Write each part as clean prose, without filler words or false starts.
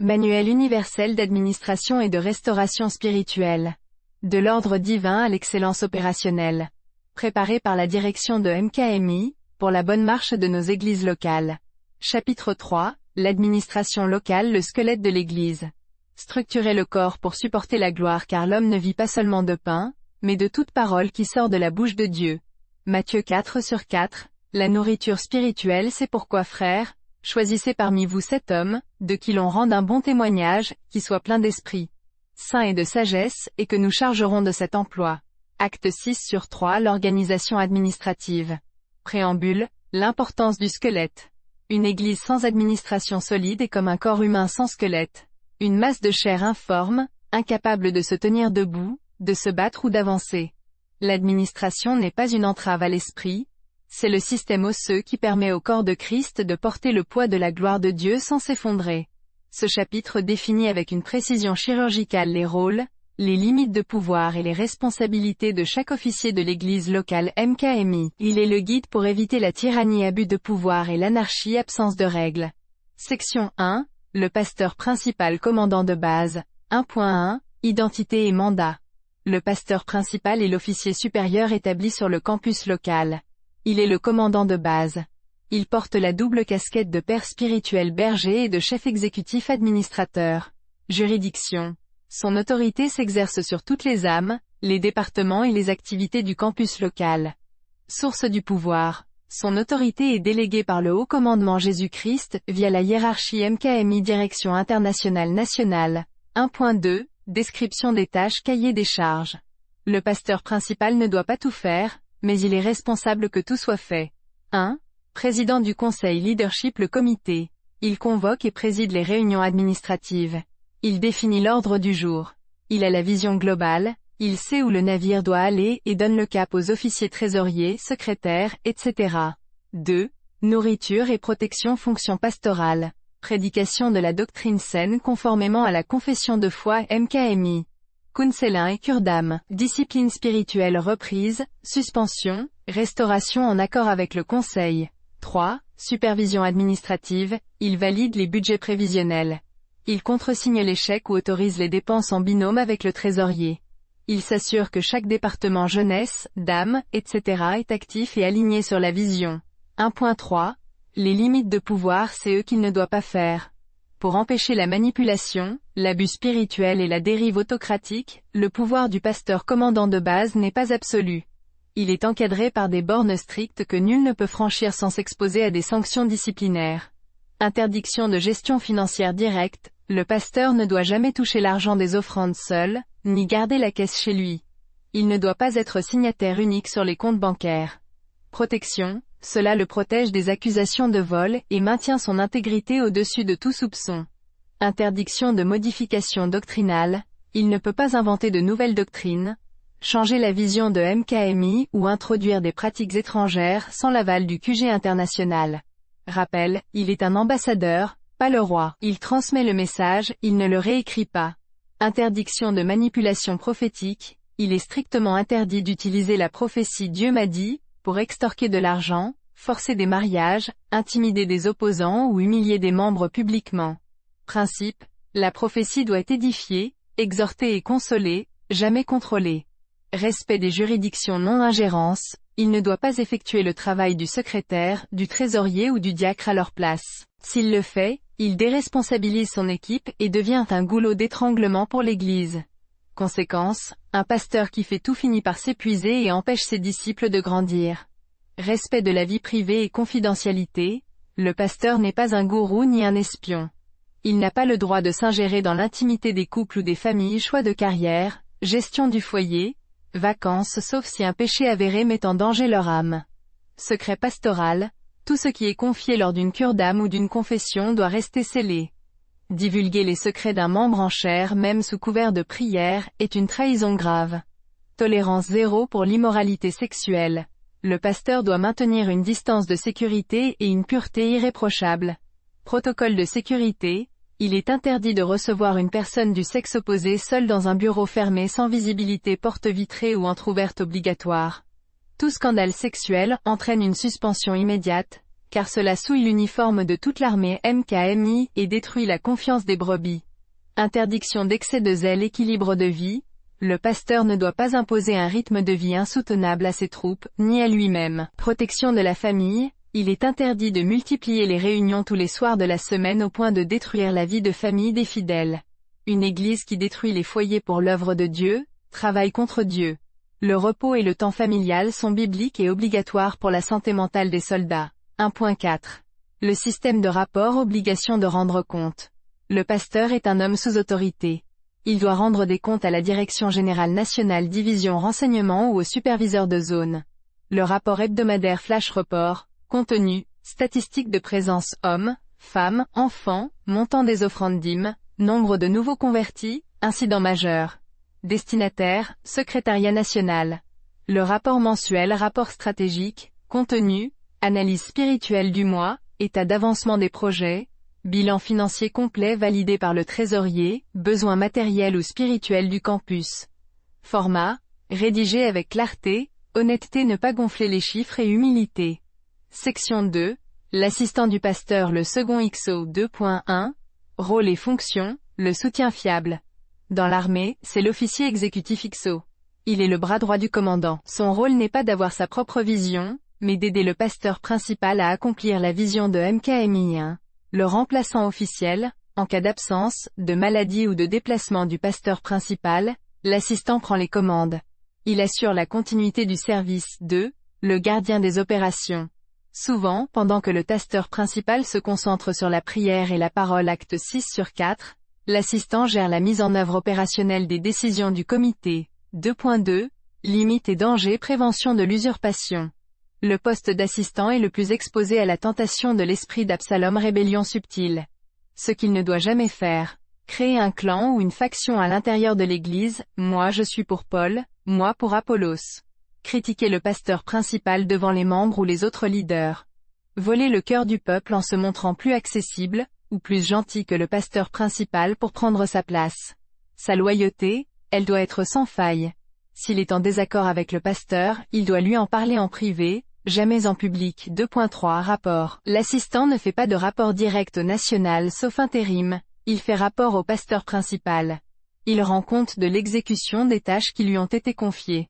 Manuel universel d'administration et de restauration spirituelle. De l'ordre divin à l'excellence opérationnelle. Préparé par la direction de MKMI, pour la bonne marche de nos églises locales. Chapitre 3, l'administration locale, le squelette de l'Église. Structurer le corps pour supporter la gloire, car l'homme ne vit pas seulement de pain, mais de toute parole qui sort de la bouche de Dieu. Matthieu 4/4, la nourriture spirituelle, c'est pourquoi frères, choisissez parmi vous 7 hommes, de qui l'on rende un bon témoignage, qui soit plein d'esprit saint et de sagesse, et que nous chargerons de cet emploi. Acte 6/3, l'organisation administrative. Préambule, l'importance du squelette. Une église sans administration solide est comme un corps humain sans squelette. Une masse de chair informe, incapable de se tenir debout, de se battre ou d'avancer. L'administration n'est pas une entrave à l'esprit, c'est le système osseux qui permet au corps de Christ de porter le poids de la gloire de Dieu sans s'effondrer. Ce chapitre définit avec une précision chirurgicale les rôles, les limites de pouvoir et les responsabilités de chaque officier de l'église locale MKMI. Il est le guide pour éviter la tyrannie, abus de pouvoir et l'anarchie, absence de règles. Section 1, le pasteur principal commandant de base. 1.1, identité et mandat. Le pasteur principal est l'officier supérieur établi sur le campus local. Il est le commandant de base. Il porte la double casquette de père spirituel berger et de chef exécutif administrateur. Juridiction. Son autorité s'exerce sur toutes les âmes, les départements et les activités du campus local. Source du pouvoir. Son autorité est déléguée par le haut commandement Jésus-Christ, via la hiérarchie MKMI Direction internationale nationale. 1.2, description des tâches, cahier des charges. Le pasteur principal ne doit pas tout faire, mais il est responsable que tout soit fait. 1. Président du conseil leadership, le comité. Il convoque et préside les réunions administratives. Il définit l'ordre du jour. Il a la vision globale, il sait où le navire doit aller et donne le cap aux officiers trésoriers, secrétaires, etc. 2. Nourriture et protection, fonction pastorale. Prédication de la doctrine saine conformément à la confession de foi MKMI. Counseling et cure d'âme. Discipline spirituelle, reprise, suspension, restauration en accord avec le conseil. 3. Supervision administrative, il valide les budgets prévisionnels. Il contresigne les chèques ou autorise les dépenses en binôme avec le trésorier. Il s'assure que chaque département jeunesse, dames, etc. est actif et aligné sur la vision. 1.3. Les limites de pouvoir, c'est eux qu'il ne doit pas faire. Pour empêcher la manipulation, l'abus spirituel et la dérive autocratique, le pouvoir du pasteur commandant de base n'est pas absolu. Il est encadré par des bornes strictes que nul ne peut franchir sans s'exposer à des sanctions disciplinaires. Interdiction de gestion financière directe, le pasteur ne doit jamais toucher l'argent des offrandes seul, ni garder la caisse chez lui. Il ne doit pas être signataire unique sur les comptes bancaires. Protection, cela le protège des accusations de vol et maintient son intégrité au-dessus de tout soupçon. Interdiction de modification doctrinale, il ne peut pas inventer de nouvelles doctrines, changer la vision de MKMI ou introduire des pratiques étrangères sans l'aval du QG international. Rappel, il est un ambassadeur, pas le roi. Il transmet le message, il ne le réécrit pas. Interdiction de manipulation prophétique, il est strictement interdit d'utiliser la prophétie Dieu m'a dit, pour extorquer de l'argent, forcer des mariages, intimider des opposants ou humilier des membres publiquement. Principe, la prophétie doit édifier, exhorter et consoler, jamais contrôler. Respect des juridictions, non-ingérence, il ne doit pas effectuer le travail du secrétaire, du trésorier ou du diacre à leur place. S'il le fait, il déresponsabilise son équipe et devient un goulot d'étranglement pour l'Église. Conséquence, un pasteur qui fait tout finit par s'épuiser et empêche ses disciples de grandir. Respect de la vie privée et confidentialité, le pasteur n'est pas un gourou ni un espion. Il n'a pas le droit de s'ingérer dans l'intimité des couples ou des familles, choix de carrière, gestion du foyer, vacances, sauf si un péché avéré met en danger leur âme. Secret pastoral, tout ce qui est confié lors d'une cure d'âme ou d'une confession doit rester scellé. Divulguer les secrets d'un membre en chair, même sous couvert de prière, est une trahison grave. Tolérance zéro pour l'immoralité sexuelle. Le pasteur doit maintenir une distance de sécurité et une pureté irréprochable. Protocole de sécurité, il est interdit de recevoir une personne du sexe opposé seule dans un bureau fermé sans visibilité, porte vitrée ou entrouverte obligatoire. Tout scandale sexuel entraîne une suspension immédiate, car cela souille l'uniforme de toute l'armée MKMI et détruit la confiance des brebis. Interdiction d'excès de zèle, équilibre de vie. Le pasteur ne doit pas imposer un rythme de vie insoutenable à ses troupes, ni à lui-même. Protection de la famille. Il est interdit de multiplier les réunions tous les soirs de la semaine au point de détruire la vie de famille des fidèles. Une église qui détruit les foyers pour l'œuvre de Dieu, travaille contre Dieu. Le repos et le temps familial sont bibliques et obligatoires pour la santé mentale des soldats. 1.4. Le système de rapport, obligation de rendre compte. Le pasteur est un homme sous autorité. Il doit rendre des comptes à la Direction Générale Nationale Division Renseignement ou au superviseur de zone. Le rapport hebdomadaire Flash Report. Contenu, statistiques de présence hommes, femmes, enfants, montant des offrandes dîmes, nombre de nouveaux convertis, incidents majeurs. Destinataire, Secrétariat national. Le rapport mensuel, rapport stratégique, contenu, analyse spirituelle du mois, état d'avancement des projets, bilan financier complet validé par le trésorier, besoins matériels ou spirituels du campus. Format, rédigé avec clarté, honnêteté, ne pas gonfler les chiffres et humilité. Section 2, l'assistant du pasteur, le second XO 2.1, rôle et fonction, le soutien fiable. Dans l'armée, c'est l'officier exécutif XO. Il est le bras droit du commandant. Son rôle n'est pas d'avoir sa propre vision, mais d'aider le pasteur principal à accomplir la vision de MKMI1. Le remplaçant officiel, en cas d'absence, de maladie ou de déplacement du pasteur principal, l'assistant prend les commandes. Il assure la continuité du service. 2, le gardien des opérations. Souvent, pendant que le pasteur principal se concentre sur la prière et la parole, acte 6/4, l'assistant gère la mise en œuvre opérationnelle des décisions du comité. 2.2, limites et dangers, prévention de l'usurpation. Le poste d'assistant est le plus exposé à la tentation de l'esprit d'Absalom, rébellion subtile. Ce qu'il ne doit jamais faire. Créer un clan ou une faction à l'intérieur de l'Église, moi je suis pour Paul, moi pour Apollos. Critiquer le pasteur principal devant les membres ou les autres leaders. Voler le cœur du peuple en se montrant plus accessible, ou plus gentil que le pasteur principal pour prendre sa place. Sa loyauté, elle doit être sans faille. S'il est en désaccord avec le pasteur, il doit lui en parler en privé, jamais en public. 2.3 Rapport. L'assistant ne fait pas de rapport direct au national sauf intérim, il fait rapport au pasteur principal. Il rend compte de l'exécution des tâches qui lui ont été confiées.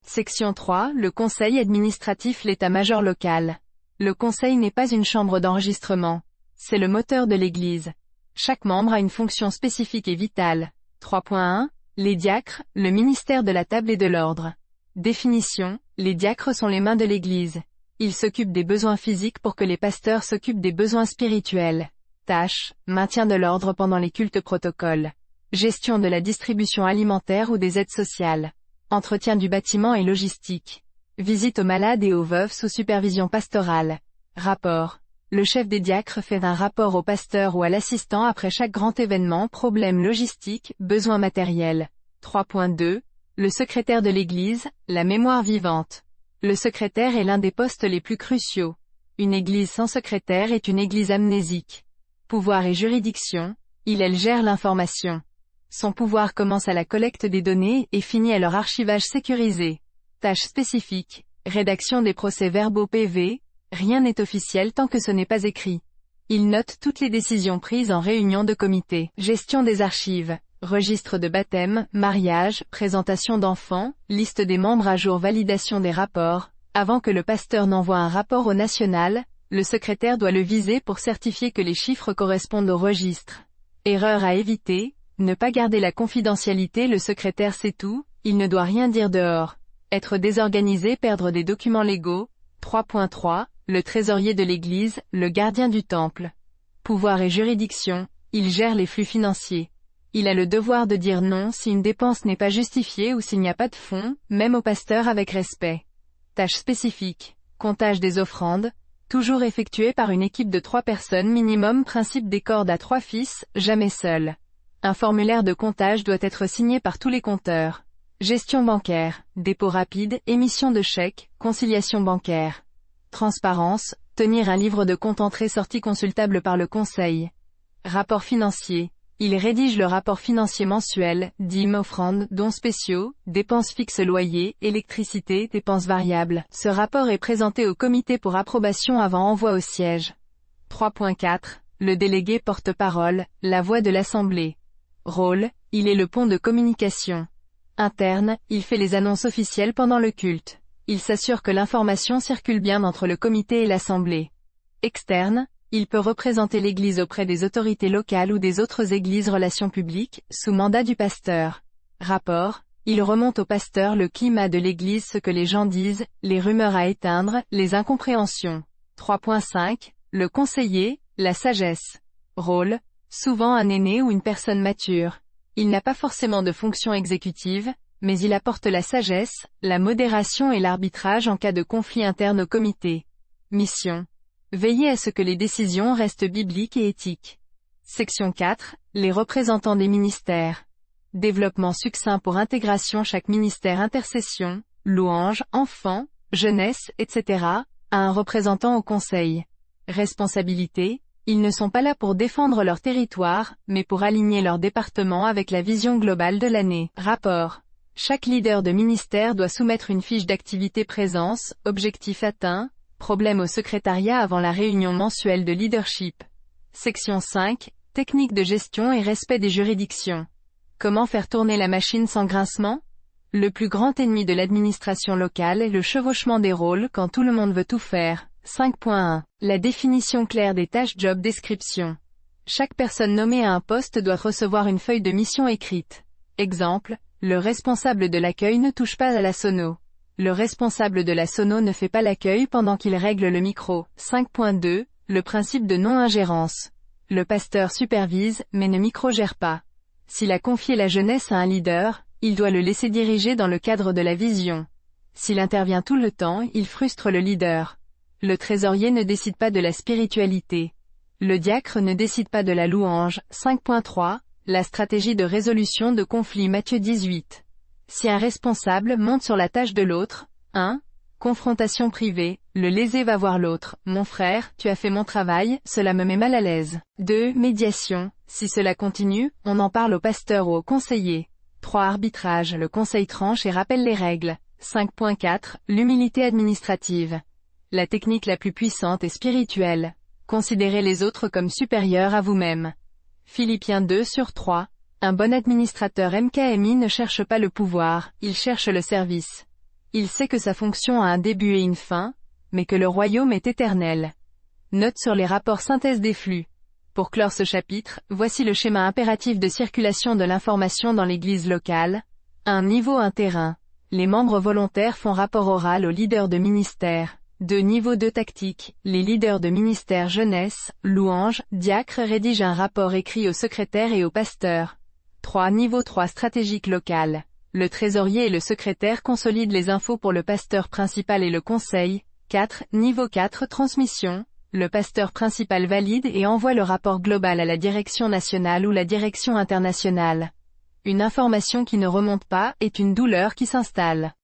Section 3, le conseil administratif, l'état-major local. Le conseil n'est pas une chambre d'enregistrement. C'est le moteur de l'Église. Chaque membre a une fonction spécifique et vitale. 3.1, les diacres, le ministère de la table et de l'ordre. Définition, les diacres sont les mains de l'Église. Ils s'occupent des besoins physiques pour que les pasteurs s'occupent des besoins spirituels. Tâches, maintien de l'ordre pendant les cultes, protocoles. Gestion de la distribution alimentaire ou des aides sociales. Entretien du bâtiment et logistique. Visite aux malades et aux veuves sous supervision pastorale. Rapport. Le chef des diacres fait un rapport au pasteur ou à l'assistant après chaque grand événement, problème logistique, besoin matériel. 3.2. Le secrétaire de l'Église, la mémoire vivante. Le secrétaire est l'un des postes les plus cruciaux. Une église sans secrétaire est une église amnésique. Pouvoir et juridiction, elle gère l'information. Son pouvoir commence à la collecte des données et finit à leur archivage sécurisé. Tâches spécifiques, rédaction des procès-verbaux PV, rien n'est officiel tant que ce n'est pas écrit. Il note toutes les décisions prises en réunion de comité. Gestion des archives, registre de baptême, mariage, présentation d'enfants, liste des membres à jour, validation des rapports. Avant que le pasteur n'envoie un rapport au national, le secrétaire doit le viser pour certifier que les chiffres correspondent au registre. Erreur à éviter. Ne pas garder la confidentialité, le secrétaire sait tout, il ne doit rien dire dehors. Être désorganisé, perdre des documents légaux. 3.3, le trésorier de l'Église, le gardien du temple. Pouvoir et juridiction, il gère les flux financiers. Il a le devoir de dire non si une dépense n'est pas justifiée ou s'il n'y a pas de fonds, même au pasteur avec respect. Tâches spécifiques, comptage des offrandes, toujours effectué par une équipe de 3 personnes minimum, principe des cordes à 3 fils, jamais seul. Un formulaire de comptage doit être signé par tous les compteurs. Gestion bancaire, dépôt rapide, émission de chèques, conciliation bancaire. Transparence, tenir un livre de compte entrée-sortie consultable par le conseil. Rapport financier, Il rédige le rapport financier mensuel, dîmes, offrandes, dons spéciaux, dépenses fixes, loyer, électricité, dépenses variables. Ce rapport est présenté au comité pour approbation avant envoi au siège. 3.4. Le délégué porte-parole, la voix de l'Assemblée. Rôle, il est le pont de communication. Interne, il fait les annonces officielles pendant le culte. Il s'assure que l'information circule bien entre le comité et l'Assemblée. Externe, il peut représenter l'Église auprès des autorités locales ou des autres églises relations publiques, sous mandat du pasteur. Rapport, il remonte au pasteur le climat de l'Église, ce que les gens disent, les rumeurs à éteindre, les incompréhensions. 3.5. Le conseiller, la sagesse. Rôle, souvent un aîné ou une personne mature. Il n'a pas forcément de fonction exécutive, mais il apporte la sagesse, la modération et l'arbitrage en cas de conflit interne au comité. Mission. Veiller à ce que les décisions restent bibliques et éthiques. Section 4. Les représentants des ministères. Développement succinct pour intégration. Chaque ministère intercession, louange, enfants, jeunesse, etc. a un représentant au conseil. Responsabilité. Ils ne sont pas là pour défendre leur territoire, mais pour aligner leur département avec la vision globale de l'année. Rapport. Chaque leader de ministère doit soumettre une fiche d'activité présence, objectif atteint, problème au secrétariat avant la réunion mensuelle de leadership. Section 5. Technique de gestion et respect des juridictions. Comment faire tourner la machine sans grincement? Le plus grand ennemi de l'administration locale est le chevauchement des rôles quand tout le monde veut tout faire. 5.1. La définition claire des tâches. Job description. Chaque personne nommée à un poste doit recevoir une feuille de mission écrite. Exemple, le responsable de l'accueil ne touche pas à la sono. Le responsable de la sono ne fait pas l'accueil pendant qu'il règle le micro. 5.2. Le principe de non-ingérence. Le pasteur supervise, mais ne microgère pas. S'il a confié la jeunesse à un leader, il doit le laisser diriger dans le cadre de la vision. S'il intervient tout le temps, il frustre le leader. Le trésorier ne décide pas de la spiritualité. Le diacre ne décide pas de la louange. 5.3. La stratégie de résolution de conflits. Matthieu 18. Si un responsable monte sur la tâche de l'autre, 1. Confrontation privée, le lésé va voir l'autre, mon frère, tu as fait mon travail, cela me met mal à l'aise. 2. Médiation, si cela continue, on en parle au pasteur ou au conseiller. 3. Arbitrage, le conseil tranche et rappelle les règles. 5.4. L'humilité administrative. La technique la plus puissante est spirituelle. Considérez les autres comme supérieurs à vous-même. Philippiens 2/3. Un bon administrateur MKMI ne cherche pas le pouvoir, il cherche le service. Il sait que sa fonction a un début et une fin, mais que le royaume est éternel. Note sur les rapports synthèse des flux. Pour clore ce chapitre, voici le schéma impératif de circulation de l'information dans l'église locale. 1. Niveau 1 terrain. Les membres volontaires font rapport oral aux leaders de ministère. 2. Niveau 2 tactique. Les leaders de ministère jeunesse, louange, diacre rédigent un rapport écrit au secrétaire et au pasteur. 3. Niveau 3 stratégique local. Le trésorier et le secrétaire consolident les infos pour le pasteur principal et le conseil. 4. Niveau 4 transmission. Le pasteur principal valide et envoie le rapport global à la direction nationale ou la direction internationale. Une information qui ne remonte pas est une douleur qui s'installe.